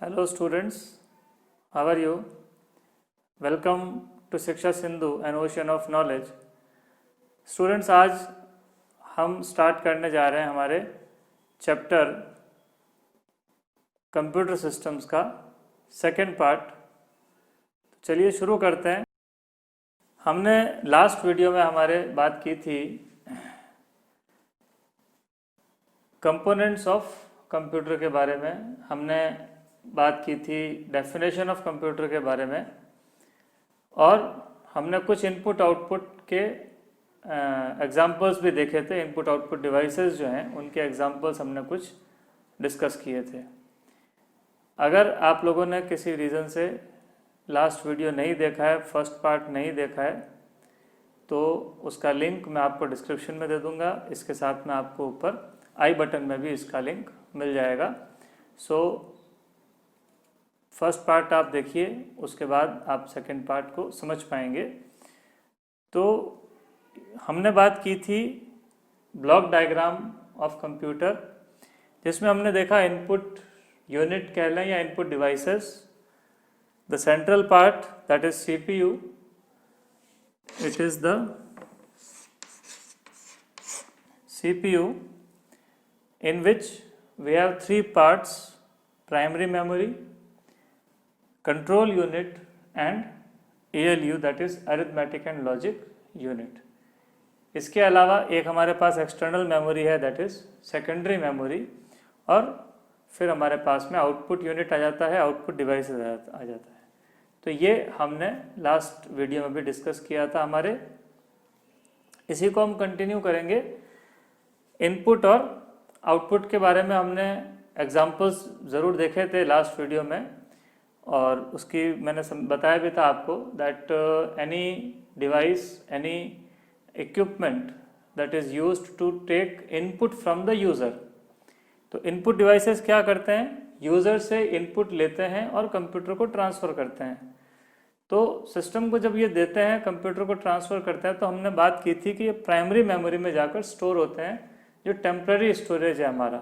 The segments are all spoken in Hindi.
Hello students, how are you? Welcome to शिक्षा Sindhu N ocean of knowledge. Students, आज हम स्टार्ट करने जा रहे हैं हमारे चैप्टर कंप्यूटर सिस्टम्स का सेकेंड पार्ट। चलिए शुरू करते हैं। हमने लास्ट वीडियो में हमारे बात की थी कंपोनेंट्स ऑफ कंप्यूटर के बारे में, हमने बात की थी डेफिनेशन ऑफ कंप्यूटर के बारे में, और हमने कुछ इनपुट आउटपुट के एग्जांपल्स भी देखे थे। इनपुट आउटपुट डिवाइसेस जो हैं उनके एग्जांपल्स हमने कुछ डिस्कस किए थे। अगर आप लोगों ने किसी रीज़न से लास्ट वीडियो नहीं देखा है, फर्स्ट पार्ट नहीं देखा है, तो उसका लिंक मैं आपको डिस्क्रिप्शन में दे दूंगा। इसके साथ में आपको ऊपर आई बटन में भी इसका लिंक मिल जाएगा। सो फर्स्ट पार्ट आप देखिए, उसके बाद आप सेकंड पार्ट को समझ पाएंगे। तो हमने बात की थी ब्लॉक डायग्राम ऑफ कंप्यूटर, जिसमें हमने देखा इनपुट यूनिट कह लें या input devices, the central part that is CPU, it is the CPU in which we have three parts: primary memory, control unit and ALU, that is arithmetic and logic unit. इसके अलावा एक हमारे पास एक्सटर्नल मेमोरी है, दैट इज सेकेंडरी मेमोरी, और फिर हमारे पास में आउटपुट यूनिट आ जाता है, आउटपुट डिवाइस आ जाता है। तो ये हमने लास्ट वीडियो में भी डिस्कस किया था हमारे। इसी को हम कंटिन्यू करेंगे। इनपुट और आउटपुट के बारे में हमने एग्जांपल्स ज़रूर देखे थे लास्ट वीडियो में, और उसकी मैंने बताया भी था आपको that any device, any equipment that is used to take input from the user. तो इनपुट डिवाइसेस क्या करते हैं? यूज़र से इनपुट लेते हैं और कंप्यूटर को ट्रांसफ़र करते हैं। तो सिस्टम को जब ये देते हैं, कंप्यूटर को ट्रांसफ़र करते हैं, तो हमने बात की थी कि ये प्राइमरी मेमोरी में जाकर स्टोर होते हैं। जो टेम्पररी स्टोरेज है हमारा,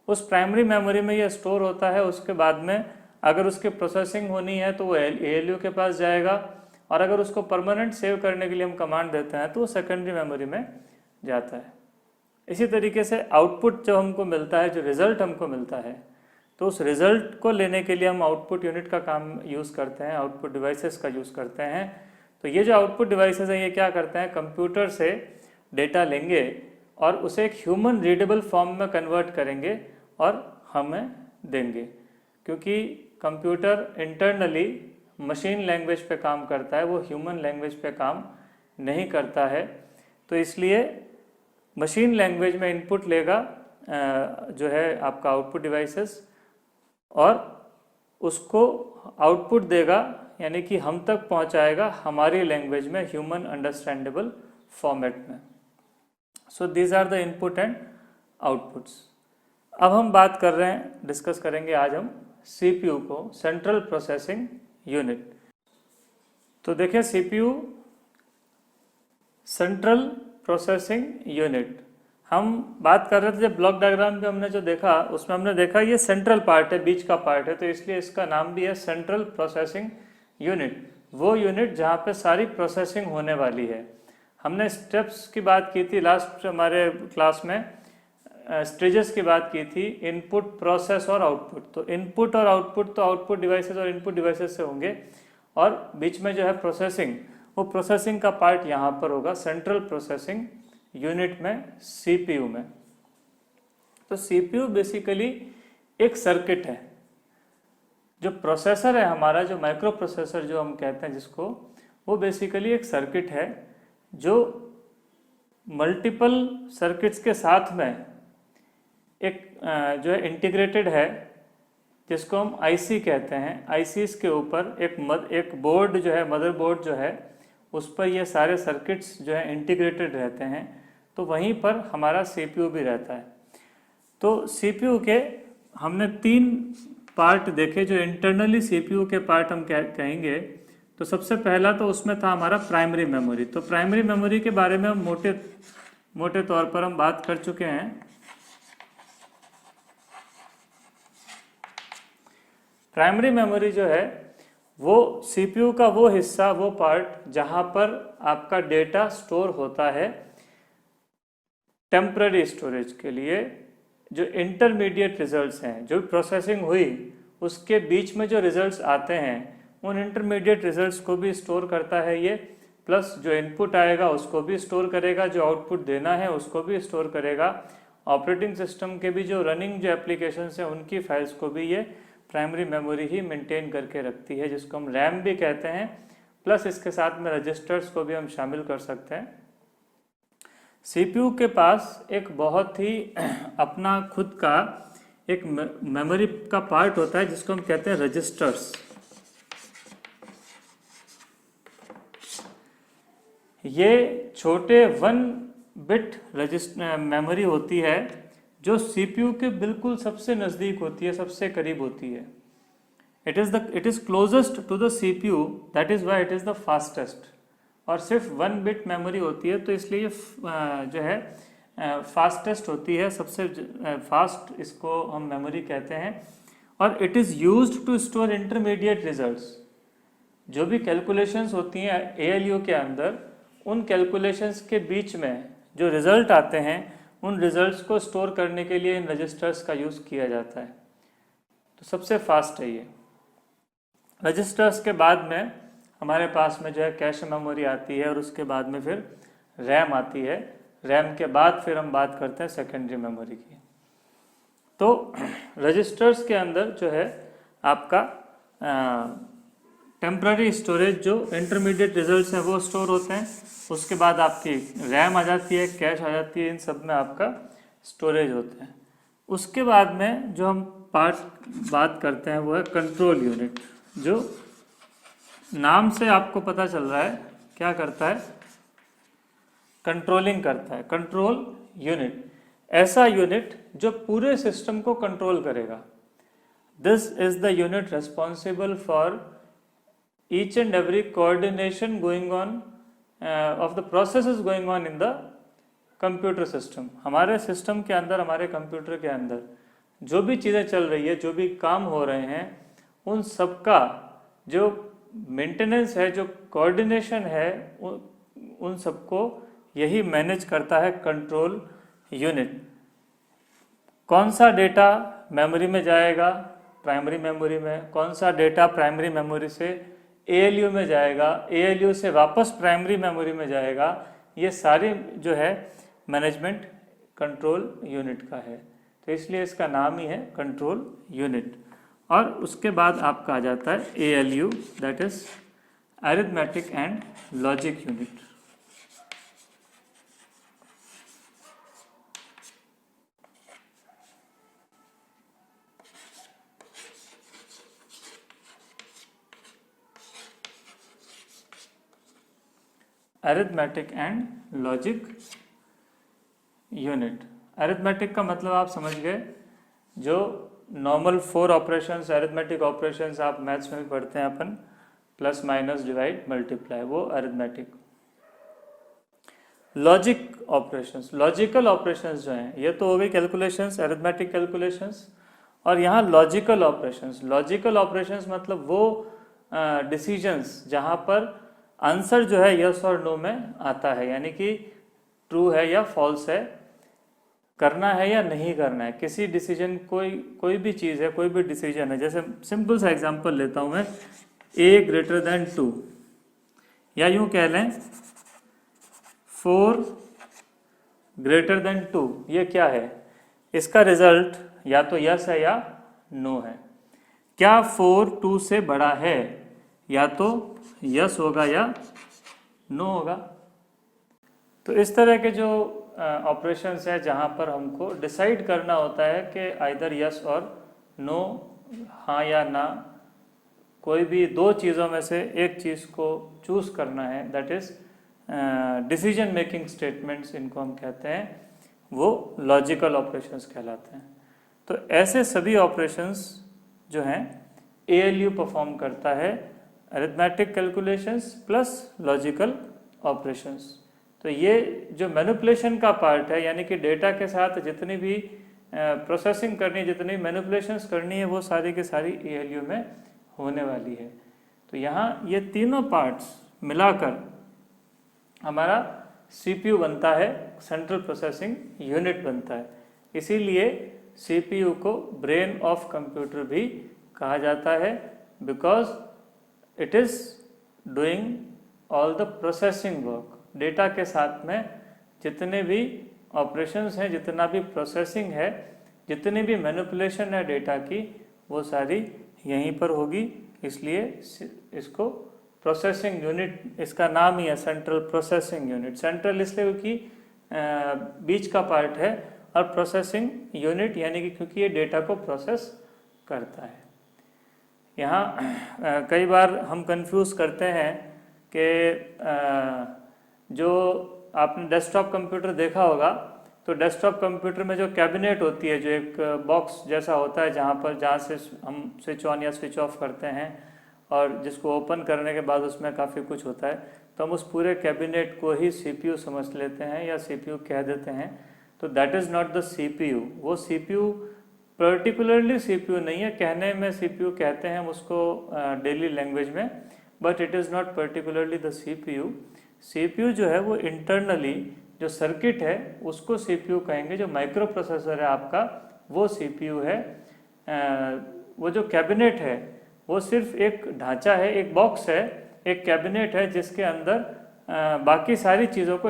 उस प्राइमरी मेमोरी में ये स्टोर होता है। उसके बाद में अगर उसकी प्रोसेसिंग होनी है तो वो ALU के पास जाएगा, और अगर उसको परमानेंट सेव करने के लिए हम कमांड देते हैं तो वो सेकेंडरी मेमोरी में जाता है। इसी तरीके से आउटपुट जो हमको मिलता है, जो रिज़ल्ट हमको मिलता है, तो उस रिज़ल्ट को लेने के लिए हम आउटपुट यूनिट का काम यूज़ करते हैं, आउटपुट डिवाइसेस का यूज़ करते हैं। तो ये जो आउटपुट डिवाइसेस हैं, ये क्या करते हैं? कंप्यूटर से डेटा लेंगे और उसे एक ह्यूमन रीडेबल फॉर्म में कन्वर्ट करेंगे और हमें देंगे। क्योंकि कंप्यूटर इंटरनली मशीन लैंग्वेज पे काम करता है, वो ह्यूमन लैंग्वेज पे काम नहीं करता है। तो इसलिए मशीन लैंग्वेज में इनपुट लेगा जो है आपका आउटपुट डिवाइसेस, और उसको आउटपुट देगा, यानी कि हम तक पहुंचाएगा हमारी लैंग्वेज में, ह्यूमन अंडरस्टैंडेबल फॉर्मेट में। So these are the input and outputs. अब हम बात कर रहे हैं, डिस्कस करेंगे आज हम CPU को, सेंट्रल प्रोसेसिंग यूनिट। तो देखिए CPU सेंट्रल प्रोसेसिंग यूनिट, हम बात कर रहे थे जब ब्लॉक डायग्राम पे हमने जो देखा, उसमें हमने देखा ये सेंट्रल पार्ट है, बीच का पार्ट है, तो इसलिए इसका नाम भी है सेंट्रल प्रोसेसिंग यूनिट। वो यूनिट जहाँ पे सारी प्रोसेसिंग होने वाली है। हमने स्टेप्स की बात की थी लास्ट हमारे क्लास में, स्टेजेस की बात की थी, इनपुट, प्रोसेस और आउटपुट। तो इनपुट और आउटपुट तो आउटपुट डिवाइसेस और इनपुट डिवाइसेस से होंगे, और बीच में जो है प्रोसेसिंग, वो प्रोसेसिंग का पार्ट यहाँ पर होगा सेंट्रल प्रोसेसिंग यूनिट में, CPU में। तो CPU बेसिकली एक सर्किट है। जो प्रोसेसर है हमारा, जो माइक्रो प्रोसेसर जो हम कहते हैं जिसको, वो बेसिकली एक सर्किट है जो मल्टीपल सर्किट्स के साथ में एक जो है इंटीग्रेटेड है, जिसको हम IC कहते हैं। ICs के ऊपर एक बोर्ड जो है, मदर बोर्ड जो है, उस पर ये सारे सर्किट्स जो है इंटीग्रेटेड रहते हैं। तो वहीं पर हमारा CPU भी रहता है। तो CPU के हमने 3 पार्ट देखे, जो इंटरनली CPU के पार्ट हम कहेंगे। तो सबसे पहला तो उसमें था हमारा प्राइमरी मेमोरी। तो प्राइमरी मेमोरी के बारे में हम मोटे तौर पर हम बात कर चुके हैं। प्राइमरी मेमोरी जो है वो सीपीयू का वो हिस्सा, वो पार्ट जहां पर आपका डेटा स्टोर होता है टेम्पररी स्टोरेज के लिए। जो इंटरमीडिएट रिजल्ट्स हैं, जो प्रोसेसिंग हुई उसके बीच में जो रिजल्ट्स आते हैं, उन इंटरमीडिएट रिजल्ट्स को भी स्टोर करता है ये, प्लस जो इनपुट आएगा उसको भी स्टोर करेगा, जो आउटपुट देना है उसको भी स्टोर करेगा। ऑपरेटिंग सिस्टम के भी जो रनिंग जो एप्लीकेशंस हैं उनकी फाइल्स को भी ये प्राइमरी मेमोरी ही मेंटेन करके रखती है, जिसको हम रैम भी कहते हैं। प्लस इसके साथ में रजिस्टर्स को भी हम शामिल कर सकते हैं। सीपीयू के पास एक बहुत ही अपना खुद का एक मेमोरी का पार्ट होता है जिसको हम कहते हैं रजिस्टर्स। ये छोटे 1 बिट मेमोरी होती है जो सीपीयू के बिल्कुल सबसे नज़दीक होती है, सबसे करीब होती है। It is closest to the CPU, that is why it is the fastest. और सिर्फ 1 बिट मेमोरी होती है, तो इसलिए जो है फास्टेस्ट होती है, सबसे फास्ट इसको हम मेमोरी कहते हैं। और it is used to store intermediate results. जो भी कैलकुलेशंस होती हैं एएलयू के अंदर, उन कैलकुलेशंस के बीच में जो रिजल्ट आते हैं, उन रिजल्ट्स को स्टोर करने के लिए इन रजिस्टर्स का यूज़ किया जाता है। तो सबसे फास्ट है ये। रजिस्टर्स के बाद में हमारे पास में जो है कैश मेमोरी आती है, और उसके बाद में फिर रैम आती है। रैम के बाद फिर हम बात करते हैं सेकेंडरी मेमोरी की। तो रजिस्टर्स के अंदर जो है आपका टेम्पररी स्टोरेज, जो इंटरमीडिएट रिजल्ट्स हैं वो स्टोर होते हैं। उसके बाद आपकी रैम आ जाती है, कैश आ जाती है, इन सब में आपका स्टोरेज होते हैं। उसके बाद में जो हम बात करते हैं वो है कंट्रोल यूनिट, जो नाम से आपको पता चल रहा है क्या करता है, कंट्रोलिंग करता है। कंट्रोल यूनिट ऐसा यूनिट जो पूरे सिस्टम को कंट्रोल करेगा। This is the unit responsible for each and every coordination going on of the processes going on in the computer system। हमारे सिस्टम के अंदर, हमारे कंप्यूटर के अंदर जो भी चीज़ें चल रही है, जो भी काम हो रहे हैं, उन सबका जो मेंटेनेंस है, जो कोऑर्डिनेशन है, उन सबको यही मैनेज करता है कंट्रोल यूनिट। कौन सा डेटा मेमोरी में जाएगा प्राइमरी मेमोरी में, कौन सा डेटा प्राइमरी मेमोरी से एएलयू में जाएगा, एएलयू से वापस प्राइमरी मेमोरी में जाएगा, ये सारी जो है मैनेजमेंट कंट्रोल यूनिट का है। तो इसलिए इसका नाम ही है कंट्रोल यूनिट। और उसके बाद आपका आ जाता है ALU, that is arithmetic and logic unit. Arithmetic and logic unit. Arithmetic का मतलब आप समझ गए, जो नॉर्मल 4 ऑपरेशंस, अरिथमेटिक ऑपरेशंस आप मैथ्स में भी पढ़ते हैं अपन, प्लस माइनस डिवाइड मल्टीप्लाई, वो arithmetic. Logic operations, logical operations जो हैं, ये तो हो गई कैलकुलेशंस, अरिथमेटिक कैलकुलेशंस। और यहाँ लॉजिकल ऑपरेशंस, लॉजिकल ऑपरेशंस मतलब वो डिसीजंस जहाँ पर आंसर जो है यस और नो में आता है, यानी कि ट्रू है या फॉल्स है, करना है या नहीं करना है। किसी डिसीजन, कोई भी चीज़ है, कोई भी डिसीजन है। जैसे सिंपल सा एग्जांपल लेता हूँ मैं, a ग्रेटर देन 2, या यूँ कह लें 4 ग्रेटर देन 2, ये क्या है, इसका रिजल्ट या तो यस है या नो है। क्या 4 2 से बड़ा है, या तो यस होगा या नो होगा। तो इस तरह के जो ऑपरेशंस है जहाँ पर हमको डिसाइड करना होता है कि आइदर यस और नो, हाँ या ना, कोई भी 2 चीज़ों में से एक चीज़ को चूज़ करना है, that is decision making statements, इनको हम कहते हैं, वो लॉजिकल ऑपरेशंस कहलाते हैं। तो ऐसे सभी ऑपरेशंस जो हैं एएलयू परफॉर्म करता है, arithmetic calculations plus logical operations. तो ये जो मैनिपुलेशन का पार्ट है, यानी कि डेटा के साथ जितनी भी प्रोसेसिंग करनी है, जितनी मैनिपुलेशंस करनी है, वो सारी की सारी ALU में होने वाली है। तो यहाँ ये तीनों पार्ट्स मिलाकर हमारा CPU बनता है, सेंट्रल प्रोसेसिंग यूनिट बनता है। इसीलिए CPU को ब्रेन ऑफ कंप्यूटर भी कहा जाता है, because it is doing all the processing work. Data के साथ में जितने भी ऑपरेशंस हैं, जितना भी प्रोसेसिंग है, जितनी भी मैनिपुलेशन है डेटा की, वो सारी यहीं पर होगी। इसलिए इसको प्रोसेसिंग यूनिट, इसका नाम ही है सेंट्रल प्रोसेसिंग यूनिट। सेंट्रल इसलिए क्योंकि बीच का पार्ट है, और प्रोसेसिंग यूनिट यानी कि क्योंकि ये डेटा को प्रोसेस करता है। यहाँ कई बार हम कंफ्यूज करते हैं कि जो आपने डेस्कटॉप कंप्यूटर देखा होगा, तो डेस्कटॉप कंप्यूटर में जो कैबिनेट होती है, जो एक बॉक्स जैसा होता है जहाँ से हम स्विच ऑन या स्विच ऑफ करते हैं, और जिसको ओपन करने के बाद उसमें काफ़ी कुछ होता है, तो हम उस पूरे कैबिनेट को ही CPU समझ लेते हैं या CPU कह देते हैं। तो that is not the CPU। वो CPU पर्टिकुलरली CPU नहीं है, कहने में CPU कहते हैं हम उसको डेली लैंग्वेज में, but it is not particularly the CPU। CPU जो है वो इंटरनली जो सर्किट है उसको CPU कहेंगे। जो माइक्रो प्रोसेसर है आपका वो CPU है। वो जो कैबिनेट है वो सिर्फ एक ढांचा है, एक बॉक्स है, एक कैबिनेट है जिसके अंदर बाकी सारी चीज़ों को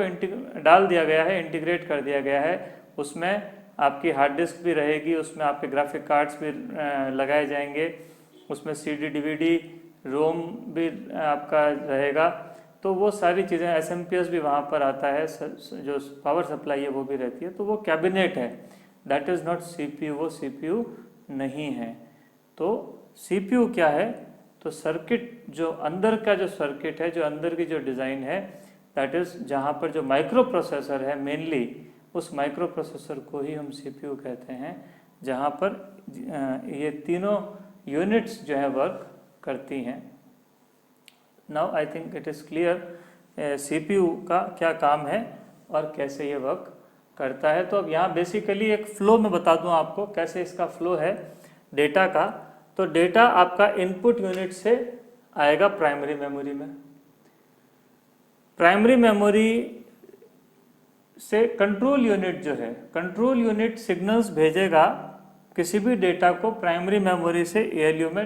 डाल दिया गया है, इंटीग्रेट कर दिया गया है। उसमें आपकी हार्ड डिस्क भी रहेगी, उसमें आपके ग्राफिक कार्ड्स भी लगाए जाएंगे, उसमें CD DVD रोम भी आपका रहेगा। तो वो सारी चीज़ें, SMPS भी वहाँ पर आता है, जो पावर सप्लाई है वो भी रहती है। तो वो कैबिनेट है, दैट इज़ नॉट CPU। वो CPU नहीं है। तो CPU क्या है? तो सर्किट, जो अंदर का जो सर्किट है, जो अंदर की जो डिज़ाइन है, दैट इज़ जहाँ पर जो माइक्रो प्रोसेसर है मेनली, उस माइक्रो प्रोसेसर को ही हम CPU कहते हैं, जहाँ पर ये तीनों यूनिट्स जो है वर्क करती हैं। Now I think it is clear CPU का क्या काम है और कैसे ये वर्क करता है। तो अब यहाँ बेसिकली एक फ्लो में बता दूँ आपको कैसे इसका फ्लो है डेटा का। तो डेटा आपका इनपुट यूनिट से आएगा प्राइमरी मेमोरी में, प्राइमरी मेमोरी से कंट्रोल यूनिट जो है, कंट्रोल यूनिट सिग्नल्स भेजेगा किसी भी डेटा को प्राइमरी मेमोरी से ALU में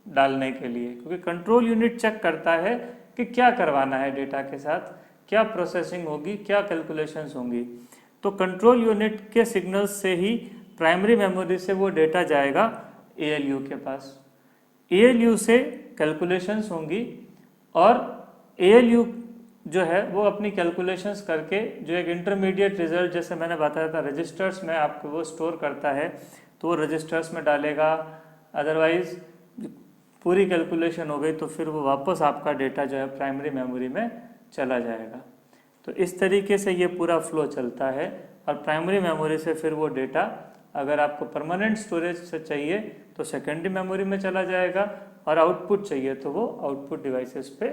डालने के लिए, क्योंकि कंट्रोल यूनिट चेक करता है कि क्या करवाना है डेटा के साथ, क्या प्रोसेसिंग होगी, क्या कैलकुलेशंस होंगी। तो कंट्रोल यूनिट के सिग्नल्स से ही प्राइमरी मेमोरी से वो डेटा जाएगा ALU के पास। ALU से कैलकुलेशंस होंगी, और ALU जो है वो अपनी कैलकुलेशंस करके जो एक इंटरमीडिएट रिजल्ट, जैसे मैंने बताया था, रजिस्टर्स में आपको वो स्टोर करता है, तो वो रजिस्टर्स में डालेगा। अदरवाइज पूरी कैलकुलेशन हो गई तो फिर वो वापस आपका डेटा जो है प्राइमरी मेमोरी में चला जाएगा। तो इस तरीके से ये पूरा फ्लो चलता है, और प्राइमरी मेमोरी से फिर वो डेटा अगर आपको परमानेंट स्टोरेज से चाहिए तो सेकेंडरी मेमोरी में चला जाएगा, और आउटपुट चाहिए तो वो आउटपुट डिवाइसेस पे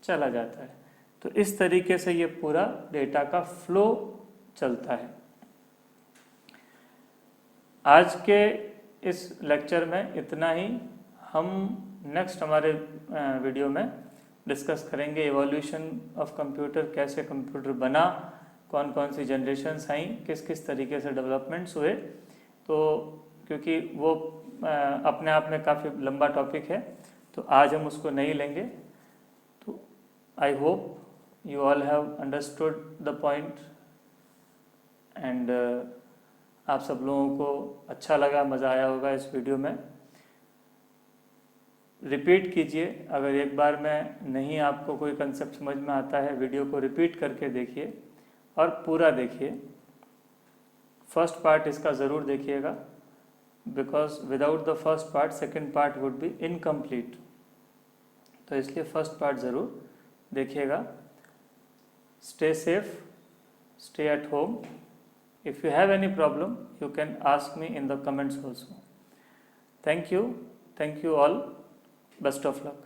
चला जाता है। तो इस तरीके से ये पूरा डेटा का फ्लो चलता है। आज के इस लेक्चर में इतना ही। हम नेक्स्ट हमारे वीडियो में डिस्कस करेंगे इवोल्यूशन ऑफ कंप्यूटर, कैसे कंप्यूटर बना, कौन कौन सी जनरेशन्स आई, किस किस तरीके से डेवलपमेंट्स हुए। तो क्योंकि वो अपने आप में काफ़ी लंबा टॉपिक है, तो आज हम उसको नहीं लेंगे। तो I hope you all have understood the point, and आप सब लोगों को अच्छा लगा, मज़ा आया होगा इस वीडियो में। रिपीट कीजिए, अगर एक बार में नहीं आपको कोई कंसेप्ट समझ में आता है, वीडियो को रिपीट करके देखिए और पूरा देखिए। फर्स्ट पार्ट इसका ज़रूर देखिएगा, because without the first part second part would be incomplete. तो इसलिए फर्स्ट पार्ट ज़रूर देखिएगा। Stay safe, stay at home. If you have any problem, you can ask me in the comments also. Thank you all. Best of luck.